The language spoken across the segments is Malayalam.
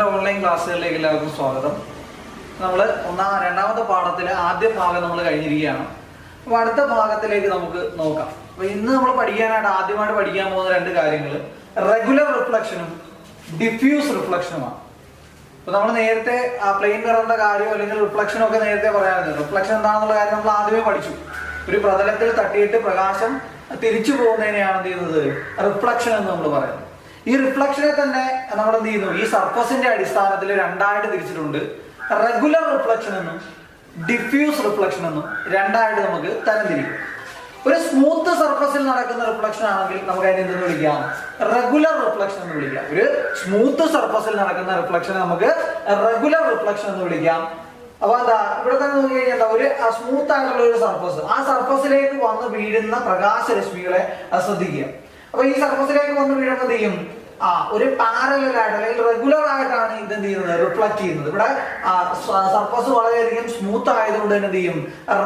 ട്യൂട്ടറിന്റെ ഓൺലൈൻ ക്ലാസ്സുകളിലേക്ക് എല്ലാവർക്കും സ്വാഗതം. നമ്മൾ രണ്ടാമത്തെ പാഠത്തിലെ ആദ്യ ഭാഗം നമ്മൾ കഴിഞ്ഞിരിക്കുകയാണ്. അപ്പോൾ അടുത്ത ഭാഗത്തിലേക്ക് നമുക്ക് നോക്കാം. അപ്പോൾ ഇന്ന് നമ്മൾ ആദ്യമായിട്ട് പഠിക്കാൻ പോകുന്ന രണ്ട് കാര്യങ്ങൾ റെഗുലർ റിഫ്ലക്ഷനും ഡിഫ്യൂസ് റിഫ്ലക്ഷനുമാണ്. അപ്പോൾ നമ്മൾ നേരത്തെ പ്ലെയിൻ മിററിന്റെ കാര്യം അല്ലെങ്കിൽ റിഫ്ലക്ഷനും ഒക്കെ നേരത്തെ പറയാറുണ്ട്. റിഫ്ലക്ഷൻ എന്താണെന്നുള്ള കാര്യം നമ്മൾ ആദ്യമേ പഠിച്ചു. ഒരു പ്രതലത്തിൽ തട്ടിയിട്ട് പ്രകാശം തിരിച്ചു പോകുന്നതിനെയാണ് എന്ത് ചെയ്യുന്നത്, റിഫ്ലക്ഷൻ എന്ന് നമ്മൾ പറയുന്നത്. ഈ റിഫ്ലക്ഷനെ തന്നെ നമ്മൾ എന്ത് ചെയ്യുന്നു, ഈ സർഫസിന്റെ അടിസ്ഥാനത്തിൽ രണ്ടായിട്ട് തിരിച്ചിട്ടുണ്ട്. റെഗുലർ റിഫ്ലക്ഷൻ എന്നും ഡിഫ്യൂസ് റിഫ്ലക്ഷൻ എന്നും രണ്ടായിട്ട് നമുക്ക് തരംതിരിക്കും. ഒരു സ്മൂത്ത് സർഫസിൽ നടക്കുന്ന റിഫ്ലക്ഷൻ ആണെങ്കിൽ നമുക്ക് അതിനെ എന്തെന്ന് വിളിക്കാം, റെഗുലർ റിഫ്ലക്ഷൻ എന്ന് വിളിക്കാം. ഒരു സ്മൂത്ത് സർഫസിൽ നടക്കുന്ന റിഫ്ലക്ഷൻ നമുക്ക് റെഗുലർ റിഫ്ലക്ഷൻ എന്ന് വിളിക്കാം. അപ്പൊ എന്താ ഇവിടെ തന്നെ നോക്കി കഴിഞ്ഞാൽ ഒരു സ്മൂത്ത് ആയിട്ടുള്ള ഒരു സർഫസ്, ആ സർഫസിലേക്ക് വന്ന് വീഴുന്ന പ്രകാശരശ്മികളെ ശ്രദ്ധിക്കുക. അപ്പൊ ഈ സർഫസിലേക്ക് വന്ന് വീഴുമ്പോൾ എന്ത് ചെയ്യും, ഒരു പാരലൽ ആയിട്ട് അല്ലെങ്കിൽ റെഗുലർ ആയിട്ടാണ് ഇത് എന്ത് ചെയ്യുന്നത്, റിഫ്ലക്ട് ചെയ്യുന്നത്. ഇവിടെ സർഫസ് വളരെയധികം സ്മൂത്ത് ആയതുകൊണ്ട് തന്നെ എന്ത് ചെയ്യും,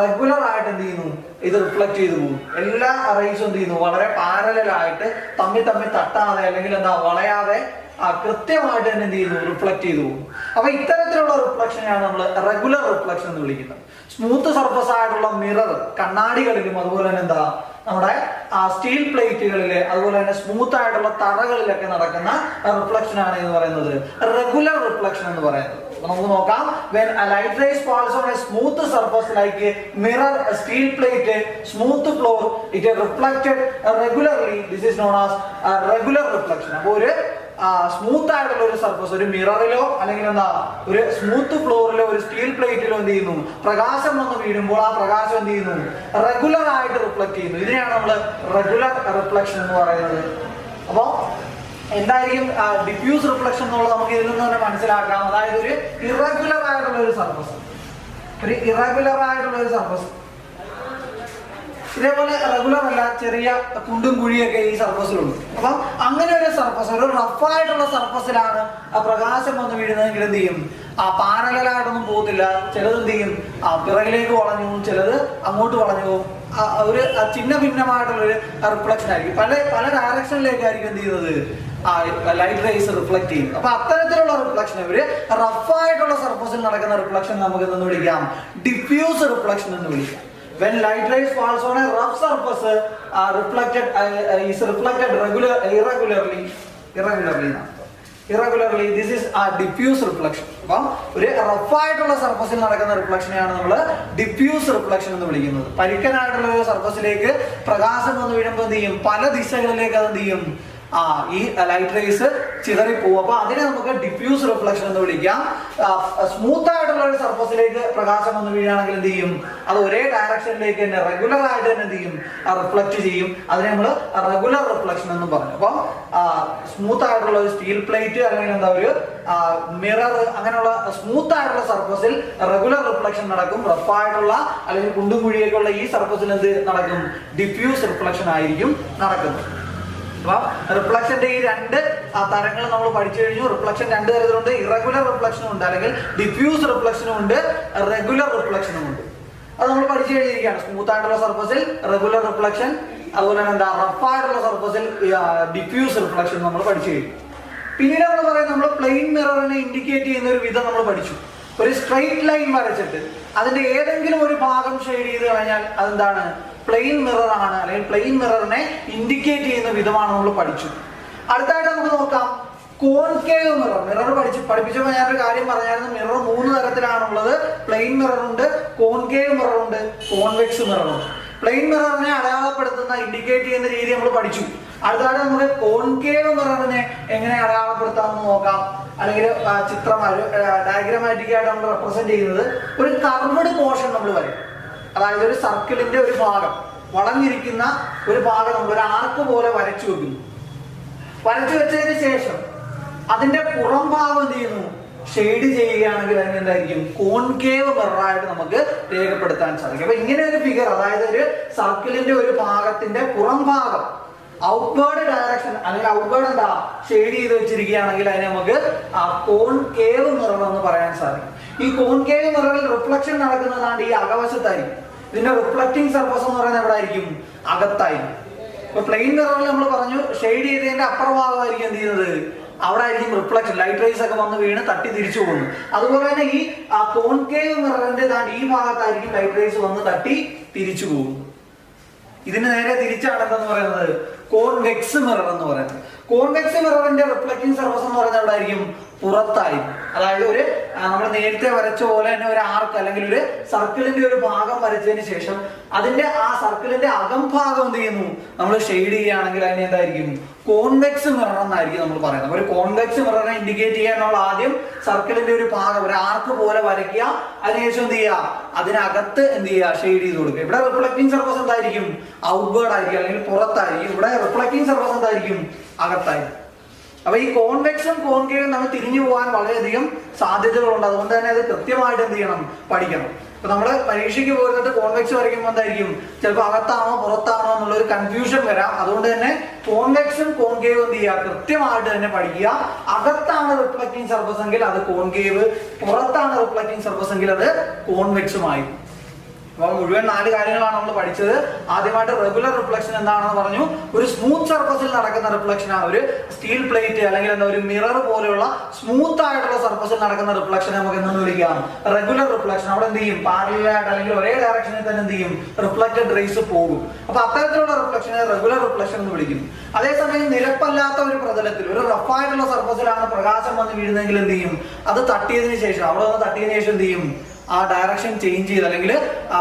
റെഗുലർ ആയിട്ട് എന്ത് ചെയ്യുന്നു, ഇത് റിഫ്ലക്ട് ചെയ്തു പോകും. എല്ലാ റേസും എന്ത് ചെയ്യുന്നു, വളരെ പാരലൽ ആയിട്ട് തമ്മിൽ തട്ടാതെ അല്ലെങ്കിൽ എന്താ വളയാതെ കൃത്യമായിട്ട് തന്നെ എന്ത് ചെയ്യുന്നു, റിഫ്ലക്ട് ചെയ്തു പോകും. അപ്പൊ ഇത്തരത്തിലുള്ള റിഫ്ലക്ഷനെയാണ് നമ്മൾ റെഗുലർ റിഫ്ലക്ഷൻ എന്ന് വിളിക്കുന്നത്. സ്മൂത്ത് സർഫസ് ആയിട്ടുള്ള മിറർ കണ്ണാടികളിലും അതുപോലെ തന്നെ എന്താ നമ്മുടെ സ്റ്റീൽ പ്ലേറ്റുകളില് അതുപോലെ തന്നെ സ്മൂത്ത് ആയിട്ടുള്ള തറകളിലൊക്കെ നടക്കുന്ന റിഫ്ലക്ഷൻ ആണ് എന്ന് പറയുന്നത് റെഗുലർ റിഫ്ലക്ഷൻ എന്ന് പറയുന്നത്. നമുക്ക് നോക്കാം. when a light rays falls on a smooth surface like a mirror, a steel plate, smooth floor, it is reflected regularly. This is known as regular reflection. അപ്പോൾ ഒരു സ്മൂത്ത് ആയിട്ടുള്ള ഒരു സർഫസ്, ഒരു മിററിലോ അല്ലെങ്കിൽ എന്താ ഒരു സ്മൂത്ത് ഫ്ലോറിലോ ഒരു സ്റ്റീൽ പ്ലേറ്റിലോ എന്ത് ചെയ്യുന്നു, പ്രകാശം വന്ന് വീഴുമ്പോൾ ആ പ്രകാശം എന്ത് ചെയ്യുന്നു, റെഗുലർ ആയിട്ട് റിഫ്ലക്ട് ചെയ്യുന്നു. ഇതിനെയാണ് നമ്മൾ റെഗുലർ റിഫ്ലക്ഷൻ എന്ന് പറയുന്നത്. അപ്പോൾ എന്തായിരിക്കും ഡിഫ്യൂസ് റിഫ്ലക്ഷൻ എന്നുള്ളത് നമുക്ക് ഇതിൽ നിന്ന് തന്നെ മനസ്സിലാക്കാം. അതായത് ഒരു ഇറഗുലർ ആയിട്ടുള്ള ഒരു സർഫസ്, ഇതേപോലെ റെഗുലർ അല്ല, ചെറിയ കുണ്ടും കുഴിയൊക്കെ ഈ സർഫസിലുണ്ട്. അപ്പം അങ്ങനെ ഒരു സർഫസ്, ഒരു റഫായിട്ടുള്ള സർഫസിലാണ് പ്രകാശം വന്ന് വീഴുന്നതെങ്കിൽ എന്ത് ചെയ്യും, പാരലായിട്ടൊന്നും പോകത്തില്ല. ചിലത് എന്ത് ചെയ്യും, പിറകിലേക്ക് വളഞ്ഞു പോകും, ചിലത് അങ്ങോട്ട് വളഞ്ഞു പോകും. ഒരു ചിഹ്ന ഭിന്നമായിട്ടുള്ളൊരു റിഫ്ലക്ഷൻ ആയിരിക്കും. പല ഡയറക്ഷനിലേക്കായിരിക്കും എന്ത് ചെയ്യുന്നത്, ലൈറ്റ് റേസ് റിഫ്ലക്ട് ചെയ്യും. അപ്പൊ അത്തരത്തിലുള്ള റിഫ്ലക്ഷൻ, ഒരു റഫായിട്ടുള്ള സർഫസിൽ നടക്കുന്ന റിഫ്ലക്ഷൻ നമുക്ക് എന്ന് വിളിക്കാം ഡിഫ്യൂസ് റിഫ്ലക്ഷൻ എന്ന് വിളിക്കാം. When light rays falls on a rough surface, is reflected irregularly. This is a diffuse reflection. അപ്പം ഒരു റഫായിട്ടുള്ള സർഫസിൽ നടക്കുന്ന റിഫ്ലക്ഷനെയാണ് നമ്മൾ ഡിഫ്യൂസ് റിഫ്ലക്ഷൻ എന്ന് വിളിക്കുന്നത്. പരിക്കനായിട്ടുള്ള ഒരു സർഫസിലേക്ക് പ്രകാശം വന്ന് വീഴുമ്പോൾ എന്ത് ചെയ്യും, പല ദിശകളിലേക്ക് അത് എന്ത് ചെയ്യും, ഈ ലൈറ്റ് റേസ് ചിതറിപ്പോവും. അപ്പൊ അതിനെ നമുക്ക് ഡിഫ്യൂസ് റിഫ്ലക്ഷൻ എന്ന് വിളിക്കാം. സ്മൂത്ത് ആയിട്ടുള്ള ഒരു സർഫസിലേക്ക് പ്രകാശം വന്ന് വീഴുകയാണെങ്കിൽ എന്ത് ചെയ്യും, അത് ഒരേ ഡയറക്ഷനിലേക്ക് തന്നെ റെഗുലർ ആയിട്ട് തന്നെ എന്ത് ചെയ്യും, റിഫ്ലക്ട് ചെയ്യും. അതിനെ നമ്മൾ റെഗുലർ റിഫ്ലക്ഷൻ എന്ന് പറഞ്ഞു. അപ്പം സ്മൂത്ത് ആയിട്ടുള്ള ഒരു സ്റ്റീൽ പ്ലേറ്റ് അല്ലെങ്കിൽ എന്താ ഒരു മിറർ, അങ്ങനെയുള്ള സ്മൂത്ത് ആയിട്ടുള്ള സർഫസിൽ റെഗുലർ റിഫ്ലക്ഷൻ നടക്കും. റഫായിട്ടുള്ള അല്ലെങ്കിൽ കുണ്ടും കുഴിയൊക്കെ ഉള്ള ഈ സർഫസിൽ എന്ത് നടക്കും, ഡിഫ്യൂസ് റിഫ്ലക്ഷൻ ആയിരിക്കും നടക്കുന്നത്. അപ്പൊ റിഫ്ലക്ഷന്റെ ഈ രണ്ട് തരങ്ങൾ നമ്മൾ പഠിച്ചു കഴിഞ്ഞു. റിഫ്ലക്ഷൻ രണ്ട് തരത്തിലുണ്ട്, ഇറഗുലർ റിഫ്ലക്ഷനും ഉണ്ട്, അല്ലെങ്കിൽ ഡിഫ്യൂസ് റിഫ്ലക്ഷനും ഉണ്ട്, റെഗുലർ റിഫ്ലക്ഷനും ഉണ്ട്. അത് നമ്മൾ പഠിച്ചു കഴിഞ്ഞിരിക്കുകയാണ്. സ്മൂത്ത് ആയിട്ടുള്ള സർഫസിൽ റെഗുലർ റിഫ്ലക്ഷൻ, അതുപോലെ തന്നെ എന്താ റഫായിട്ടുള്ള സർഫസിൽ ഡിഫ്യൂസ് റിഫ്ലക്ഷൻ നമ്മൾ പഠിച്ചു കഴിഞ്ഞു. പിന്നീട് നമ്മൾ പറയുന്നത്, നമ്മൾ പ്ലെയിൻ മിററിനെ ഇൻഡിക്കേറ്റ് ചെയ്യുന്ന ഒരു വിധം നമ്മൾ പഠിച്ചു. ഒരു സ്ട്രെയിറ്റ് ലൈൻ വരച്ചിട്ട് അതിന്റെ ഏതെങ്കിലും ഒരു ഭാഗം ഷെയ്ഡ് ചെയ്ത് കഴിഞ്ഞാൽ അതെന്താണ്, പ്ലെയിൻ മിറർ ആണ്, അല്ലെങ്കിൽ പ്ലെയിൻ മിററിനെ ഇൻഡിക്കേറ്റ് ചെയ്യുന്ന വിധമാണ് നമ്മൾ പഠിച്ചു. അടുത്തായിട്ട് നമുക്ക് നോക്കാം കോൺകേവ് മിറർ. മിറർ പഠിപ്പിച്ചപ്പോൾ ഞാനൊരു കാര്യം പറഞ്ഞായിരുന്നു. മിറർ 3 തരത്തിലാണുള്ളത്. പ്ലെയിൻ മിറർ ഉണ്ട്, കോൺകേവ് മിറർ ഉണ്ട്, കോൺവെക്സ് മിറർ ഉണ്ട്. പ്ലെയിൻ മിററിനെ അടയാളപ്പെടുത്തുന്ന ഇൻഡിക്കേറ്റ് ചെയ്യുന്ന രീതി നമ്മൾ പഠിച്ചു. അടുത്തായിട്ട് നമുക്ക് കോൺകേവ് മിററിനെ എങ്ങനെ അടയാളപ്പെടുത്താമെന്ന് നോക്കാം. അല്ലെങ്കിൽ ഡയഗ്രമാറ്റിക് ആയിട്ട് നമ്മൾ റെപ്രസെന്റ് ചെയ്യുന്നത് ഒരു കർവ്ഡ് പോർഷൻ നമ്മൾ വരും. അതായത് ഒരു സർക്കിളിന്റെ ഒരു ഭാഗം, വളഞ്ഞിരിക്കുന്ന ഒരു ഭാഗം നമ്മൾ ഒരു ആർക്ക് പോലെ വരച്ചു വെക്കുന്നു. വരച്ചു വെച്ചതിന് ശേഷം അതിന്റെ പുറം ഭാഗം എന്ത് ചെയ്യുന്നു, ഷെയ്ഡ് ചെയ്യുകയാണെങ്കിൽ അതിന് എന്തായിരിക്കും, കോൺകേവ് മിററായിട്ട് നമുക്ക് രേഖപ്പെടുത്താൻ സാധിക്കും. അപ്പൊ ഇങ്ങനെ ഒരു ഫിഗർ, അതായത് ഒരു സർക്കിളിന്റെ ഒരു ഭാഗത്തിന്റെ പുറം ഭാഗം ഔട്ട്വേർഡ് ഡയറക്ഷൻ അല്ലെങ്കിൽ ഔട്ട്വേർഡ് എന്താ ഷെയ്ഡ് ചെയ്ത് വെച്ചിരിക്കുകയാണെങ്കിൽ അതിനെ നമുക്ക് കോൺകേവ് മിറർ എന്ന് പറയാൻ സാധിക്കും. ഈ കോൺകേവ് മിററിൽ റിഫ്ലക്ഷൻ നടക്കുന്നതാണ് ഈ അകവശത്തായിരിക്കും. ഇതിന്റെ റിഫ്ലക്റ്റിംഗ് സർഫസ് എന്ന് പറയുന്നത് എവിടെ ആയിരിക്കും, അകത്തായിരിക്കും. ഇപ്പൊ പ്ലെയിൻ മിററിൽ നമ്മൾ പറഞ്ഞു ഷെയ്ഡ് ചെയ്തതിന്റെ അപ്പുറ ഭാഗമായിരിക്കും എന്ത് ചെയ്യുന്നത്, അവിടെ ആയിരിക്കും റിഫ്ലക്ഷൻ, ലൈറ്റ് റേസ് ഒക്കെ വന്ന് വീണ് തട്ടി തിരിച്ചു പോകുന്നു. അതുപോലെ തന്നെ ഈ കോൺകേവ് മിററിന്റെ ഈ ഭാഗത്തായിരിക്കും ലൈറ്റ് റേസ് വന്ന് തട്ടി തിരിച്ചു പോകുന്നു. ഇതിന് നേരെ തിരിച്ചാണ് എന്തെന്ന് പറയുന്നത് കോൺവെക്സ് മിറർ എന്ന് പറയുന്നത്. കോൺവെക്സ് മിററിന്റെ റിഫ്ലക്റ്റിംഗ് സർഫസ് എന്ന് പറയുന്നത് എവിടെയായിരിക്കും, പുറത്തായിരിക്കും. അതായത് ഒരു നമ്മൾ നേരത്തെ വരച്ച പോലെ തന്നെ ഒരു ആർക്ക് അല്ലെങ്കിൽ ഒരു സർക്കിളിന്റെ ഒരു ഭാഗം വരച്ചതിന് ശേഷം അതിന്റെ ആ സർക്കിളിന്റെ അകംഭാഗം എന്ത് ചെയ്യുന്നു, നമ്മൾ ഷെയ്ഡ് ചെയ്യുകയാണെങ്കിൽ അതിന് എന്തായിരിക്കും, കോൺവെക്സ് മിറർ എന്നായിരിക്കും നമ്മൾ പറയുന്നത്. ഒരു കോൺവെക്സ് മിററിനെ ഇൻഡിക്കേറ്റ് ചെയ്യാനുള്ള ആദ്യം സർക്കിളിന്റെ ഒരു ഭാഗം ഒരു ആർക്ക് പോലെ വരയ്ക്കുക, അതിനുശേഷം എന്ത് ചെയ്യുക, അതിനകത്ത് എന്ത് ചെയ്യുക, ഷെയ്ഡ് ചെയ്ത് കൊടുക്കുക. ഇവിടെ റിഫ്ലക്റ്റിംഗ് സർഫസ് എന്തായിരിക്കും, ഔട്ട്വേർഡ് ആയിരിക്കും അല്ലെങ്കിൽ പുറത്തായിരിക്കും. ഇവിടെ റിഫ്ലക്റ്റിംഗ് സർഫസ് എന്തായിരിക്കും, അകത്തായിരിക്കും. അപ്പൊ ഈ കോൺവെക്സും കോൺകേവും നമ്മൾ തിരിഞ്ഞു പോകാൻ വളരെയധികം സാധ്യതകളുണ്ട്. അതുകൊണ്ട് തന്നെ അത് കൃത്യമായിട്ട് എന്ത് ചെയ്യണം, പഠിക്കണം. ഇപ്പൊ നമ്മള് പരീക്ഷയ്ക്ക് പോയിട്ട് കോൺവെക്സ് വരയ്ക്കുമ്പോൾ എന്തായിരിക്കും, ചിലപ്പോൾ അകത്താണോ പുറത്താണോ എന്നുള്ള ഒരു കൺഫ്യൂഷൻ വരാം. അതുകൊണ്ട് തന്നെ കോൺവെക്സും കോൺകേവും എന്ത് ചെയ്യുക, കൃത്യമായിട്ട് തന്നെ പഠിക്കുക. അകത്താണ് റിഫ്ലക്റ്റിംഗ് സർഫസ് എങ്കിൽ അത് കോൺകേവ്, പുറത്താണ് റിഫ്ലക്റ്റിംഗ് സർഫസ് എങ്കിൽ അത് കോൺവെക്സുമായി. അപ്പൊ മുഴുവൻ 4 കാര്യങ്ങളാണ് നമ്മൾ പഠിച്ചത്. ആദ്യമായിട്ട് റെഗുലർ റിഫ്ലക്ഷൻ എന്താണെന്ന് പറഞ്ഞു. ഒരു സ്മൂത്ത് സർഫസിൽ നടക്കുന്ന റിഫ്ലക്ഷൻ ആണ്. ഒരു സ്റ്റീൽ പ്ലേറ്റ് അല്ലെങ്കിൽ എന്താ ഒരു മിറർ പോലെയുള്ള സ്മൂത്ത് ആയിട്ടുള്ള സർഫസിൽ നടക്കുന്ന റിഫ്ലക്ഷൻ നമുക്ക് എന്തെന്ന് വിളിക്കാം, റെഗുലർ റിഫ്ലക്ഷൻ. അവിടെ എന്ത് ചെയ്യും, പാരലലായിട്ട് അല്ലെങ്കിൽ ഒരേ ഡയറക്ഷനിൽ തന്നെ എന്ത് ചെയ്യും, റിഫ്ലക്റ്റഡ് റേസ് പോകും. അപ്പൊ അത്തരത്തിലുള്ള റിഫ്ലക്ഷനെ റെഗുലർ റിഫ്ലക്ഷൻ എന്ന് വിളിക്കുന്നു. അതേസമയം നിരപ്പല്ലാത്ത ഒരു പ്രതലത്തിൽ ഒരു റഫായിട്ടുള്ള സർഫസിലാണ് പ്രകാശം വന്ന് വീഴുന്നതെങ്കിൽ എന്ത് ചെയ്യും, അത് തട്ടിയതിനു ശേഷം അവിടെ വന്ന് തട്ടിയതിനു ശേഷം എന്ത് ചെയ്യും, ആ ഡയറക്ഷൻ ചേഞ്ച് ചെയ്ത് അല്ലെങ്കിൽ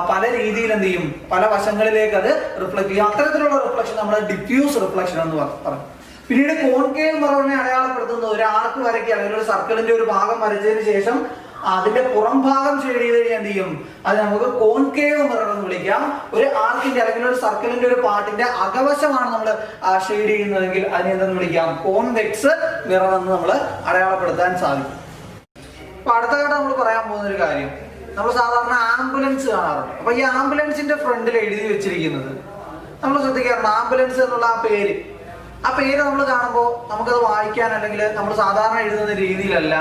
പല രീതിയിൽ എന്ത് ചെയ്യും, പല വശങ്ങളിലേക്ക് അത് റിഫ്ലക്ട് ചെയ്യും. അത്തരത്തിലുള്ള റിഫ്ലക്ഷൻ നമ്മൾ ഡിഫ്യൂസ് റിഫ്ലക്ഷൻ എന്ന് പറഞ്ഞു. പിന്നീട് കോൺകേവ് മിററിനെ അടയാളപ്പെടുത്തുന്നത് ഒരു ആർക്ക് വരയ്ക്കുക അല്ലെങ്കിൽ ഒരു സർക്കിളിന്റെ ഒരു ഭാഗം വരച്ചതിന് ശേഷം അതിന്റെ പുറം ഭാഗം ഷെയ്ഡ് ചെയ്ത് കഴിഞ്ഞാൽ എന്ത് ചെയ്യും, അത് നമുക്ക് കോൺകേവ് മിറർ എന്ന് വിളിക്കാം. ഒരു ആർക്കിന്റെ അല്ലെങ്കിൽ ഒരു സർക്കിളിന്റെ ഒരു പാർട്ടിന്റെ അകവശമാണ് നമ്മൾ ഷെയ്ഡ് ചെയ്യുന്നതെങ്കിൽ അതിനെ എന്തെന്ന് വിളിക്കാം, കോൺവെക്സ് മിറർ എന്ന് നമ്മൾ അടയാളപ്പെടുത്താൻ സാധിക്കും. അപ്പൊ അടുത്തതായിട്ട് നമ്മൾ പറയാൻ പോകുന്ന ഒരു കാര്യം, നമ്മൾ സാധാരണ ആംബുലൻസ് കാണാറുണ്ട്. അപ്പൊ ഈ ആംബുലൻസിന്റെ ഫ്രണ്ടിൽ എഴുതി വെച്ചിരിക്കുന്നത് നമ്മൾ ശ്രദ്ധിക്കാറുണ്ട്. ആംബുലൻസ് എന്നുള്ള ആ പേര് നമ്മൾ കാണുമ്പോൾ നമുക്കത് വായിക്കാൻ അല്ലെങ്കിൽ നമ്മൾ സാധാരണ എഴുതുന്ന രീതിയിലല്ല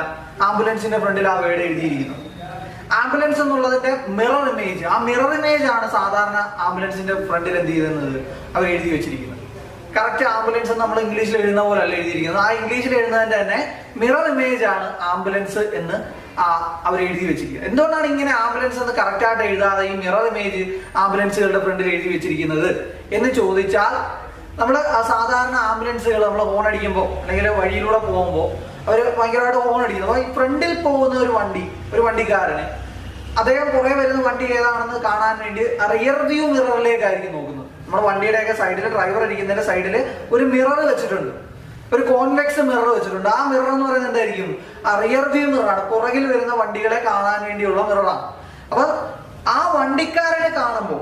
ആംബുലൻസിന്റെ ഫ്രണ്ടിൽ ആ വേർഡ് എഴുതിയിരിക്കുന്നത്. ആംബുലൻസ് എന്നുള്ളതിന്റെ മിറർ ഇമേജ്, ആ മിറർ ഇമേജ് ആണ് സാധാരണ ആംബുലൻസിന്റെ ഫ്രണ്ടിൽ എന്ത് ചെയ്യുന്നത്, അവർ എഴുതി വെച്ചിരിക്കുന്നത്. കറക്റ്റ് ആംബുലൻസ് നമ്മൾ ഇംഗ്ലീഷിൽ എഴുതുന്ന പോലെ അല്ല എഴുതിയിരിക്കുന്നത്. ആ ഇംഗ്ലീഷിൽ എഴുതുന്നതിന്റെ തന്നെ മിറർ ഇമേജ് ആണ് ആംബുലൻസ് എന്ന് അവർ എഴുതി വെച്ചിരിക്കുന്നത്. എന്തുകൊണ്ടാണ് ഇങ്ങനെ ആംബുലൻസ് എന്ന് കറക്റ്റ് ആയിട്ട് എഴുതാതെ ഈ മിറർ ഇമേജ് ആംബുലൻസുകളുടെ ഫ്രണ്ടിൽ എഴുതി വെച്ചിരിക്കുന്നത് എന്ന് ചോദിച്ചാൽ, നമ്മൾ സാധാരണ ആംബുലൻസുകൾ നമ്മൾ ഹോൺ അടിക്കുമ്പോൾ അല്ലെങ്കിൽ വഴിയിലൂടെ പോകുമ്പോൾ അവർ ഭയങ്കരമായിട്ട് ഹോൺ അടിക്കുന്നു. അപ്പൊ ഈ ഫ്രണ്ടിൽ പോകുന്ന ഒരു വണ്ടിക്കാരന് അദ്ദേഹം പുറകെ വരുന്ന വണ്ടി ഏതാണെന്ന് കാണാൻ വേണ്ടി റിയർ വ്യൂ മിററിലേക്കായിരിക്കും നോക്കുന്നത്. നമ്മുടെ വണ്ടിയുടെയൊക്കെ സൈഡിൽ, ഡ്രൈവർ ഇരിക്കുന്നതിന്റെ സൈഡിൽ ഒരു മിറർ വെച്ചിട്ടുണ്ട്, ഒരു കോൺവെക്സ് മിറർ വെച്ചിട്ടുണ്ട്. ആ മിറർ എന്ന് പറയുന്നത് എന്തായിരിക്കും, റിയർ വ്യൂ മിററാണ്. പുറകിൽ വരുന്ന വണ്ടികളെ കാണാൻ വേണ്ടിയുള്ള മിററാണ്. അപ്പൊ ആ വണ്ടിക്കാരനെ കാണുമ്പോൾ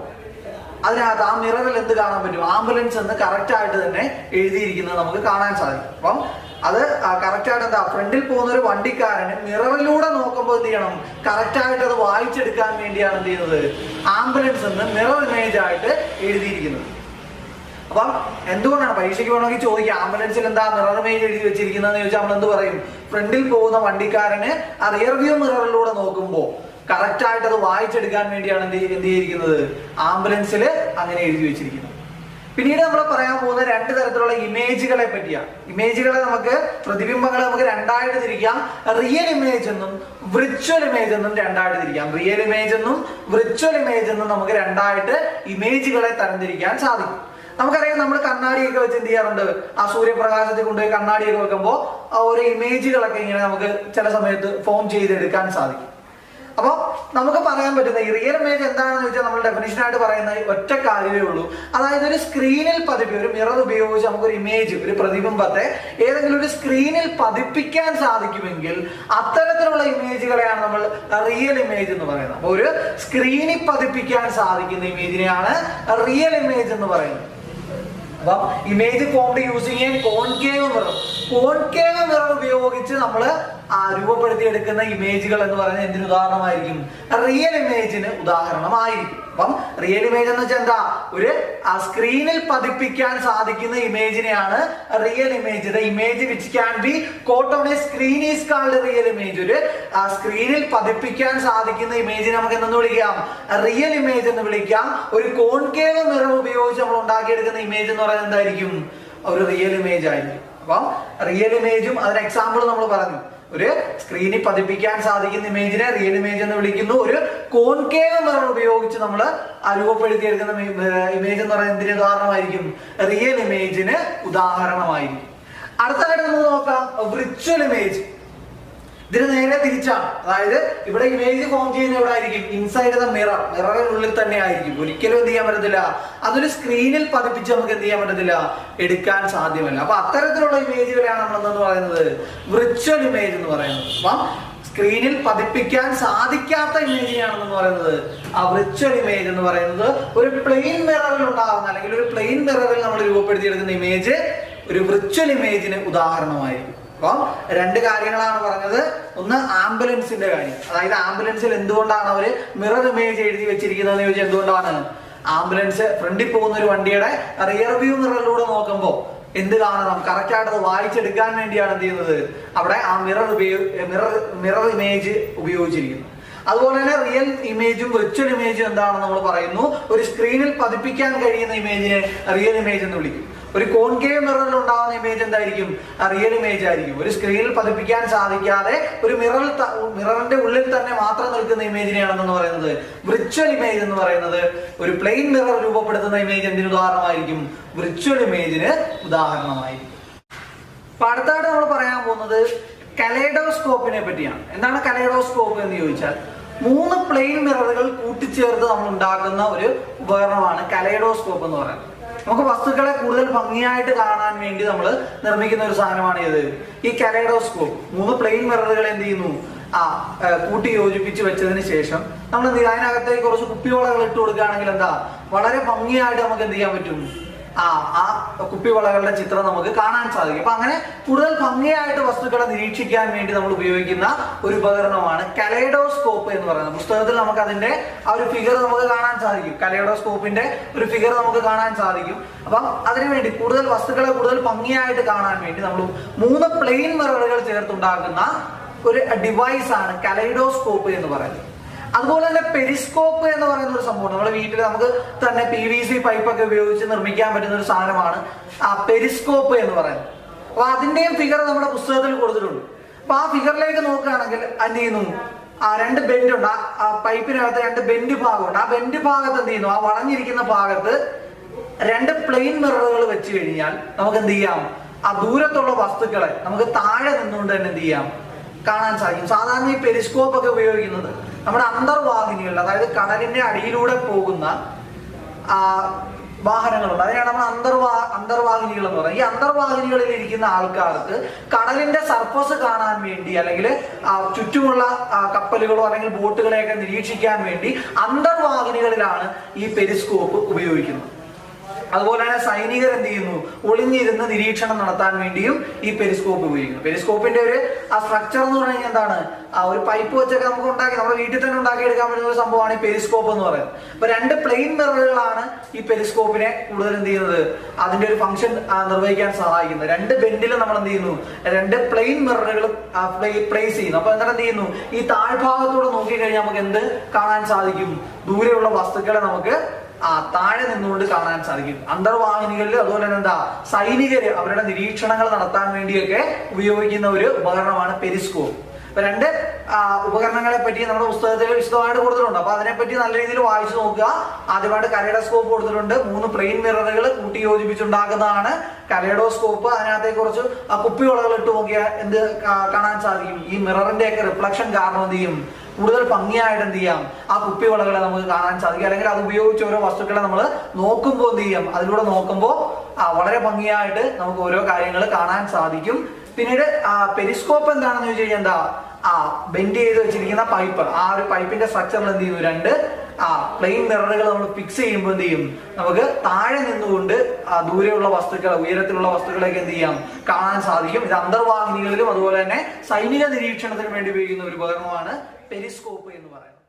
അതിനകത്ത് ആ മിററിൽ എന്ത് കാണാൻ പറ്റും, ആംബുലൻസ് എന്ന് കറക്റ്റ് ആയിട്ട് തന്നെ എഴുതിയിരിക്കുന്നത് നമുക്ക് കാണാൻ സാധിക്കും. അപ്പം അത് കറക്റ്റ് ആയിട്ട് എന്താ, ഫ്രണ്ടിൽ പോകുന്ന ഒരു വണ്ടിക്കാരന് മിററിലൂടെ നോക്കുമ്പോൾ എന്ത് ചെയ്യണം, കറക്റ്റ് ആയിട്ട് അത് വായിച്ചെടുക്കാൻ വേണ്ടിയാണ് എന്ത് ചെയ്യുന്നത്, ആംബുലൻസ് എന്ന് മിറർ ഇമേജ് ആയിട്ട് എഴുതിയിരിക്കുന്നത്. അപ്പം എന്തുകൊണ്ടാണ് പരീക്ഷയ്ക്ക് വേണമെങ്കിൽ ചോദിക്കാം, ആംബുലൻസിൽ എന്താ മിറർ ഇമേജ് എഴുതി വെച്ചിരിക്കുന്നതെന്ന് ചോദിച്ചാൽ നമ്മൾ എന്ത് പറയും, ഫ്രണ്ടിൽ പോകുന്ന വണ്ടിക്കാരന് ആ റിയർ വ്യൂ മിററിലൂടെ നോക്കുമ്പോൾ കറക്റ്റ് ആയിട്ട് അത് വായിച്ചെടുക്കാൻ വേണ്ടിയാണ് എന്ത് ചെയ്തിരിക്കുന്നത്, ആംബുലൻസിൽ അങ്ങനെ എഴുതി വെച്ചിരിക്കുന്നത്. പിന്നീട് നമ്മൾ പറയാൻ പോകുന്ന 2 തരത്തിലുള്ള ഇമേജുകളെ പറ്റിയാണ്. ഇമേജുകളെ നമുക്ക്, പ്രതിബിംബങ്ങളെ നമുക്ക് 2ആയിട്ട് തിരിക്കാം. റിയൽ ഇമേജ് എന്നും വിർച്വൽ ഇമേജ് എന്നും 2ആയിട്ട് തിരിക്കാം. റിയൽ ഇമേജ് എന്നും വിർച്വൽ ഇമേജ് എന്നും നമുക്ക് 2ആയിട്ട് ഇമേജുകളെ തരംതിരിക്കാൻ സാധിക്കും. നമുക്കറിയാം, നമ്മൾ കണ്ണാടിയൊക്കെ വെച്ച് എന്ത് ചെയ്യാറുണ്ട്, ആ സൂര്യപ്രകാശത്തിൽ കൊണ്ടുപോയി കണ്ണാടിയൊക്കെ വെക്കുമ്പോൾ ഓരോ ഇമേജുകളൊക്കെ ഇങ്ങനെ നമുക്ക് ചില സമയത്ത് ഫോം ചെയ്തെടുക്കാൻ സാധിക്കും. അപ്പോൾ നമുക്ക് പറയാൻ പറ്റുന്ന ഈ റിയൽ ഇമേജ് എന്താണെന്ന് ചോദിച്ചാൽ നമ്മൾ ഡെഫിനിഷനായിട്ട് പറയുന്ന ഒറ്റ കാര്യമേ ഉള്ളൂ. അതായത് ഒരു സ്ക്രീനിൽ ഒരു മിറർ ഉപയോഗിച്ച് നമുക്കൊരു ഇമേജ്, ഒരു പ്രതിബിംബത്തെ ഏതെങ്കിലും ഒരു സ്ക്രീനിൽ പതിപ്പിക്കാൻ സാധിക്കുമെങ്കിൽ അത്തരത്തിലുള്ള ഇമേജുകളെയാണ് നമ്മൾ റിയൽ ഇമേജ് എന്ന് പറയുന്നത്. അപ്പോൾ ഒരു സ്ക്രീനിൽ പതിപ്പിക്കാൻ സാധിക്കുന്ന ഇമേജിനെയാണ് റിയൽ ഇമേജ് എന്ന് പറയുന്നത്. അപ്പം image formed using A concave mirror. Concave mirror ഉപയോഗിച്ച് നമ്മൾ രൂപപ്പെടുത്തിയെടുക്കുന്ന ഇമേജുകൾ എന്ന് പറയുന്നത് എന്തിന് ഉദാഹരണമായിരിക്കും? റിയൽ ഇമേജിന് ഉദാഹരണമായിരിക്കും. അപ്പം റിയൽ ഇമേജ് എന്ന് വെച്ചാൽ എന്താ? ഒരു സ്ക്രീനിൽ പതിപ്പിക്കാൻ സാധിക്കുന്ന ഇമേജിനെയാണ് real image. The image which can be caught on a screen is called real image. ഒരു സ്ക്രീനിൽ പതിപ്പിക്കാൻ സാധിക്കുന്ന ഇമേജിനെ നമുക്ക് എന്തെന്ന് വിളിക്കാം? റിയൽ ഇമേജ് എന്ന് വിളിക്കാം. ഒരു കോൺകേവ് മിറർ ഉപയോഗിച്ച് നമ്മൾ ഉണ്ടാക്കിയെടുക്കുന്ന ഇമേജ് എന്ന് പറയുന്നത് എന്തായിരിക്കും? ഒരു റിയൽ ഇമേജ് ആയിരിക്കും. അപ്പം റിയൽ ഇമേജും അതിന് എക്സാമ്പിൾ നമ്മൾ പറഞ്ഞു. ഒരു സ്ക്രീനിൽ പതിപ്പിക്കാൻ സാധിക്കുന്ന ഇമേജിനെ റിയൽ ഇമേജ് എന്ന് വിളിക്കുന്നു. ഒരു കോൺകേവ് മിറർ ഉപയോഗിച്ച് നമ്മൾ രൂപപ്പെടുത്തിയെടുക്കുന്ന ഇമേജ് എന്ന് പറയുന്നത് എന്തിന് ഉദാഹരണമായിരിക്കും? റിയൽ ഇമേജിന് ഉദാഹരണമായിരിക്കും. അടുത്തതായിട്ട് നമുക്ക് നോക്കാം വിർച്വൽ ഇമേജ്. ഇതിന് നേരെ തിരിച്ചാണ്. അതായത് ഇവിടെ ഇമേജ് ഫോം ചെയ്യുന്ന എവിടെ ആയിരിക്കും? Inside the mirror. മിററിനുള്ളിൽ തന്നെ ആയിരിക്കും. ഒരിക്കലും എന്ത് ചെയ്യാൻ പറ്റത്തില്ല, അതൊരു സ്ക്രീനിൽ പതിപ്പിച്ച് നമുക്ക് എന്ത് ചെയ്യാൻ പറ്റത്തില്ല, എടുക്കാൻ സാധ്യമല്ല. അപ്പൊ അത്തരത്തിലുള്ള ഇമേജുകളെയാണ് നമ്മൾ എന്തെന്ന് പറയുന്നത്? വിർച്വൽ ഇമേജ് എന്ന് പറയുന്നത്. അപ്പം സ്ക്രീനിൽ പതിപ്പിക്കാൻ സാധിക്കാത്ത ഇമേജിനെയാണെന്ന് പറയുന്നത് വിർച്വൽ ഇമേജ് എന്ന് പറയുന്നത്. ഒരു പ്ലെയിൻ മിററിൽ ഉണ്ടാകുന്ന അല്ലെങ്കിൽ ഒരു പ്ലെയിൻ മിററിൽ നമ്മൾ രൂപപ്പെടുത്തിയെടുക്കുന്ന ഇമേജ് ഒരു വിർച്വൽ ഇമേജിന് ഉദാഹരണമായിരിക്കും. അപ്പം രണ്ട് കാര്യങ്ങളാണ് പറഞ്ഞത്. ഒന്ന് ആംബുലൻസിന്റെ കാര്യം. അതായത് ആംബുലൻസിൽ എന്തുകൊണ്ടാണ് അവര് മിറർ ഇമേജ് എഴുതി വെച്ചിരിക്കുന്നത് ചോദിച്ചാൽ എന്തുകൊണ്ടാണ്? ആംബുലൻസ് ഫ്രണ്ടിൽ പോകുന്ന ഒരു വണ്ടിയുടെ റിയർ വ്യൂ മിററിലൂടെ നോക്കുമ്പോൾ എന്ത് കാണണം? കറക്റ്റ് ആയിട്ട് അത് വായിച്ചെടുക്കാൻ വേണ്ടിയാണ് എന്ത് ചെയ്യുന്നത്? അവിടെ ആ മിറർ ഇമേജ് ഉപയോഗിച്ചിരിക്കുന്നത്. അതുപോലെ തന്നെ റിയൽ ഇമേജും വിർച്വൽ ഇമേജും എന്താണെന്ന് നമ്മൾ പറയുന്നു. ഒരു സ്ക്രീനിൽ പതിപ്പിക്കാൻ കഴിയുന്ന ഇമേജിനെ റിയൽ ഇമേജ് എന്ന് വിളിക്കും. ഒരു കോൺകേവ് മിററിൽ ഉണ്ടാകുന്ന ഇമേജ് എന്തായിരിക്കും? റിയൽ ഇമേജ് ആയിരിക്കും. ഒരു സ്ക്രീനിൽ പതിപ്പിക്കാൻ സാധിക്കാതെ ഒരു മിററിന്റെ ഉള്ളിൽ തന്നെ മാത്രം നിൽക്കുന്ന ഇമേജിനെയാണെന്ന് പറയുന്നത് വിർച്വൽ ഇമേജ് എന്ന് പറയുന്നത്. ഒരു പ്ലെയിൻ മിറർ രൂപപ്പെടുത്തുന്ന ഇമേജ് എന്തിന് ഉദാഹരണമായിരിക്കും? വിർച്വൽ ഇമേജിന് ഉദാഹരണമായിരിക്കും. അപ്പൊ അടുത്തായിട്ട് നമ്മൾ പറയാൻ പോകുന്നത് കലൈഡോസ്കോപ്പിനെ പറ്റിയാണ്. എന്താണ് കലൈഡോസ്കോപ്പ് എന്ന് ചോദിച്ചാൽ 3 പ്ലെയിൻ മിററുകൾ കൂട്ടിച്ചേർത്ത് നമ്മൾ ഉണ്ടാക്കുന്ന ഒരു ഉപകരണമാണ് കലൈഡോസ്കോപ്പ് എന്ന് പറയുന്നത്. നമുക്ക് വസ്തുക്കളെ കൂടുതൽ ഭംഗിയായിട്ട് കാണാൻ വേണ്ടി നമ്മൾ നിർമ്മിക്കുന്ന ഒരു സാധനമാണ് ഇത് ഈ കലൈഡോസ്കോപ്പ്. 3 പ്ലെയിൻ മിററുകൾ എന്ത് ചെയ്യുന്നു? കൂട്ടി യോജിപ്പിച്ച് വെച്ചതിന് ശേഷം നമ്മൾ അതിനകത്തേക്ക് കുറച്ച് കുപ്പിവളകൾ ഇട്ട് കൊടുക്കുകയാണെങ്കിൽ എന്താ വളരെ ഭംഗിയായിട്ട് നമുക്ക് എന്ത് ചെയ്യാൻ പറ്റും? ആ കുപ്പിവളകളുടെ ചിത്രം നമുക്ക് കാണാൻ സാധിക്കും. അപ്പൊ അങ്ങനെ കൂടുതൽ ഭംഗിയായിട്ട് വസ്തുക്കളെ നിരീക്ഷിക്കാൻ വേണ്ടി നമ്മൾ ഉപയോഗിക്കുന്ന ഒരു ഉപകരണമാണ് കലൈഡോസ്കോപ്പ് എന്ന് പറയുന്നത്. പുസ്തകത്തിൽ നമുക്ക് അതിന്റെ ആ ഒരു ഫിഗർ നമുക്ക് കാണാൻ സാധിക്കും. കലൈഡോസ്കോപ്പിന്റെ ഒരു ഫിഗർ നമുക്ക് കാണാൻ സാധിക്കും. അപ്പം അതിനുവേണ്ടി കൂടുതൽ വസ്തുക്കളെ കൂടുതൽ ഭംഗിയായിട്ട് കാണാൻ വേണ്ടി നമ്മൾ 3 പ്ലെയിൻ മിററുകൾ ചേർത്തുണ്ടാക്കുന്ന ഒരു ഡിവൈസ് ആണ് കലൈഡോസ്കോപ്പ് എന്ന് പറയുന്നത്. അതുപോലെ തന്നെ പെരിസ്കോപ്പ് എന്ന് പറയുന്ന ഒരു സംഭവം നമ്മുടെ വീട്ടിൽ നമുക്ക് തന്നെ PVC പൈപ്പൊക്കെ ഉപയോഗിച്ച് നിർമ്മിക്കാൻ പറ്റുന്ന ഒരു സാധനമാണ് പെരിസ്കോപ്പ് എന്ന് പറയുന്നത്. അപ്പൊ അതിന്റെയും ഫിഗർ നമ്മുടെ പുസ്തകത്തിൽ കൊടുത്തിട്ടുണ്ട്. അപ്പൊ ആ ഫിഗറിലേക്ക് നോക്കുകയാണെങ്കിൽ എന്ത് ചെയ്യുന്നു? 2 ബെൻഡ് ഉണ്ട്. ആ പൈപ്പിനകത്ത് 2 ബെൻഡ് ഭാഗമുണ്ട്. ആ ബെൻഡ് ഭാഗത്ത് എന്ത് ചെയ്യുന്നു? ആ വളഞ്ഞിരിക്കുന്ന ഭാഗത്ത് 2 പ്ലെയിൻ മിററുകൾ വെച്ച് കഴിഞ്ഞാൽ നമുക്ക് എന്ത് ചെയ്യാം? ആ ദൂരത്തുള്ള വസ്തുക്കളെ നമുക്ക് താഴെ നിന്നുകൊണ്ട് തന്നെ എന്ത് ചെയ്യാം? കാണാൻ സാധിക്കും. സാധാരണ ഈ പെരിസ്കോപ്പ് ഒക്കെ ഉപയോഗിക്കുന്നത് നമ്മുടെ അന്തർവാഹിനികളിൽ, അതായത് കടലിന്റെ അടിയിലൂടെ പോകുന്ന വാഹനങ്ങളുണ്ട്. അതിനാണ് നമ്മൾ അന്തർവാഹിനികൾ എന്ന് പറയുന്നത്. ഈ അന്തർവാഹിനികളിൽ ഇരിക്കുന്ന ആൾക്കാർക്ക് കടലിന്റെ സർഫസ് കാണാൻ വേണ്ടി അല്ലെങ്കിൽ ചുറ്റുമുള്ള കപ്പലുകളോ അല്ലെങ്കിൽ ബോട്ടുകളെയൊക്കെ നിരീക്ഷിക്കാൻ വേണ്ടി അന്തർവാഹിനികളിലാണ് ഈ പെരിസ്കോപ്പ് ഉപയോഗിക്കുന്നത്. അതുപോലെ തന്നെ സൈനികർ എന്ത് ചെയ്യുന്നു? ഒളിഞ്ഞിരുന്ന് നിരീക്ഷണം നടത്താൻ വേണ്ടിയും ഈ പെരിസ്കോപ്പ് ഉപയോഗിക്കുന്നു. പെരിസ്കോപ്പിന്റെ ഒരു സ്ട്രക്ചർ എന്ന് പറഞ്ഞു കഴിഞ്ഞാൽ എന്താണ്? ഒരു പൈപ്പ് വെച്ചൊക്കെ നമുക്ക് ഉണ്ടാക്കി നമ്മുടെ വീട്ടിൽ തന്നെ ഉണ്ടാക്കിയെടുക്കാൻ പറ്റുന്ന ഒരു സംഭവമാണ് ഈ പെരിസ്കോപ്പ് എന്ന് പറയുന്നത്. അപ്പൊ 2 പ്ലെയിൻ മിററുകളാണ് ഈ പെരിസ്കോപ്പിനെ കൂടുതൽ എന്ത് ചെയ്യുന്നത്? അതിന്റെ ഒരു ഫംഗ്ഷൻ നിർവഹിക്കാൻ സഹായിക്കുന്നത്. 2 ബെൻഡിൽ നമ്മൾ എന്ത് ചെയ്യുന്നു? 2 പ്ലെയിൻ മിററുകൾ പ്ലേസ് ചെയ്യുന്നു. അപ്പൊ എന്നിട്ട് എന്ത് ചെയ്യുന്നു? ഈ താഴ്ഭാഗത്തൂടെ നോക്കിക്കഴിഞ്ഞാൽ നമുക്ക് എന്ത് കാണാൻ സാധിക്കും? ദൂരെയുള്ള വസ്തുക്കളെ നമുക്ക് താഴെ നിന്നുകൊണ്ട് കാണാൻ സാധിക്കും. അന്തർവാഹിനികളിൽ അതുപോലെ തന്നെ എന്താ സൈനികര് അവരുടെ നിരീക്ഷണങ്ങൾ നടത്താൻ വേണ്ടിയൊക്കെ ഉപയോഗിക്കുന്ന ഒരു ഉപകരണമാണ് പെരിസ്കോപ്പ്. അപ്പൊ 2 ഉപകരണങ്ങളെ പറ്റി നമ്മുടെ പുസ്തകത്തിൽ വിശദമായിട്ട് കൊടുത്തിട്ടുണ്ട്. അപ്പൊ അതിനെപ്പറ്റി നല്ല രീതിയിൽ വായിച്ചു നോക്കുക. ആദ്യമായിട്ട് കലൈഡോസ്കോപ്പ് കൊടുത്തിട്ടുണ്ട്. 3 പ്ലെയിൻ മിററുകൾ കൂട്ടി യോജിപ്പിച്ചുണ്ടാക്കുന്നതാണ് കലൈഡോസ്കോപ്പ്. അതിനകത്തേക്ക് കുറച്ച് കുപ്പിവളകൾ ഇട്ട് നോക്കിയാൽ എന്ത് കാണാൻ സാധിക്കും? ഈ മിററിന്റെ ഒക്കെ റിഫ്ലക്ഷൻ കാരണം എന്ത് ചെയ്യും? കൂടുതൽ ഭംഗിയായിട്ട് എന്ത് ചെയ്യാം? ആ കുപ്പിവളകളെ നമുക്ക് കാണാൻ സാധിക്കും. അല്ലെങ്കിൽ അത് ഉപയോഗിച്ച് ഓരോ വസ്തുക്കളെ നമ്മൾ നോക്കുമ്പോൾ എന്ത് ചെയ്യാം? അതിലൂടെ നോക്കുമ്പോൾ വളരെ ഭംഗിയായിട്ട് നമുക്ക് ഓരോ കാര്യങ്ങൾ കാണാൻ സാധിക്കും. പിന്നീട് പെരിസ്കോപ്പ് എന്താണെന്ന് ചോദിച്ചു കഴിഞ്ഞാൽ എന്താ? ബെൻഡ് ചെയ്ത് വെച്ചിരിക്കുന്ന പൈപ്പ്. ആ ഒരു പൈപ്പിന്റെ സ്ട്രക്ചറിൽ എന്ത് ചെയ്യുന്നു? 2 പ്ലെയിൻ മിററുകൾ നമ്മൾ ഫിക്സ് ചെയ്യുമ്പോൾ എന്ത് ചെയ്യും, നമുക്ക് താഴെ നിന്നുകൊണ്ട് ദൂരെയുള്ള വസ്തുക്കൾ, ഉയരത്തിലുള്ള വസ്തുക്കളൊക്കെ എന്ത് ചെയ്യാം, കാണാൻ സാധിക്കും. ഇത് അന്തർവാഹിനികളിലും അതുപോലെ തന്നെ സൈനിക നിരീക്ഷണത്തിന് വേണ്ടി ഉപയോഗിക്കുന്ന ഒരു ഉപകരണമാണ് പെരിസ്കോപ്പ് എന്ന് പറയുന്നത്.